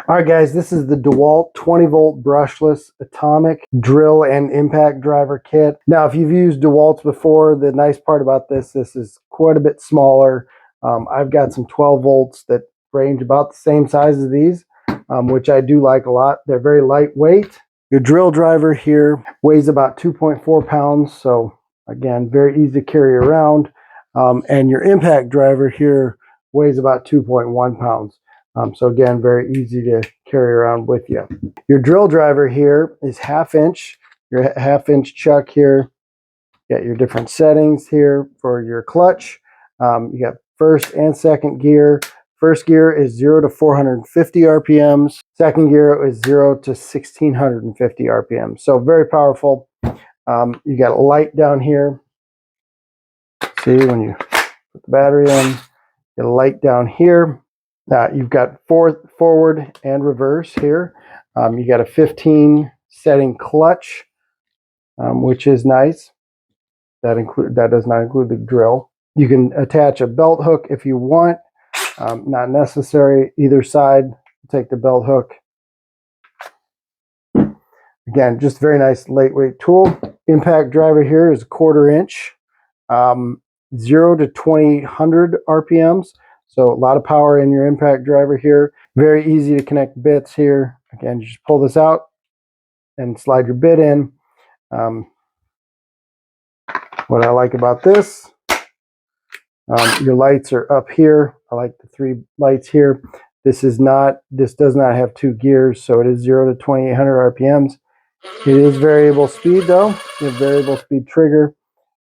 All right, guys, this is the DEWALT 20-volt brushless atomic drill and impact driver kit. Now, if you've used DEWALTs before, the nice part about this is quite a bit smaller. I've got some 12 volts that range about the same size as these, which I do like a lot. They're very lightweight. Your drill driver here weighs about 2.4 pounds, so again, very easy to carry around. And your impact driver here weighs about 2.1 pounds. So again, very easy to carry around with you. Your drill driver here is 1/2 inch. Your 1/2 inch chuck here. You got your different settings here for your clutch. You got first and second gear. First gear is 0 to 450 RPMs. Second gear is 0 to 1650 RPMs. So very powerful. You got a light down here. See, when you put the battery in, you get a light down here. You've got forward and reverse here. You got a 15 setting clutch, which is nice. That does not include the drill. You can attach a belt hook if you want. Not necessary. Either side, take the belt hook. Again, just very nice lightweight tool. Impact driver here is 1/4 inch, 0 to 2000 RPMs. So a lot of power in your impact driver here. Very easy to connect bits here. Again, you just pull this out and slide your bit in. What I like about this, your lights are up here. I like the 3 lights here. This does not have 2 gears, so it is 0 to 2800 RPMs. It is variable speed though. You have variable speed trigger,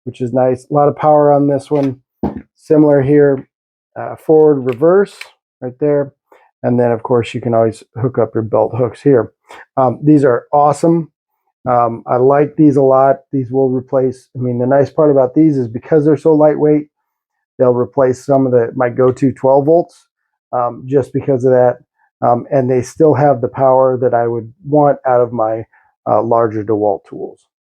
which is nice. A lot of power on this one. Similar here. Forward, reverse, right there. And then, of course, you can always hook up your belt hooks here. These are awesome. I like these a lot. These will replace, the nice part about these is because they're so lightweight, they'll replace some of my go-to 12 volts just because of that. And they still have the power that I would want out of my larger DEWALT tools.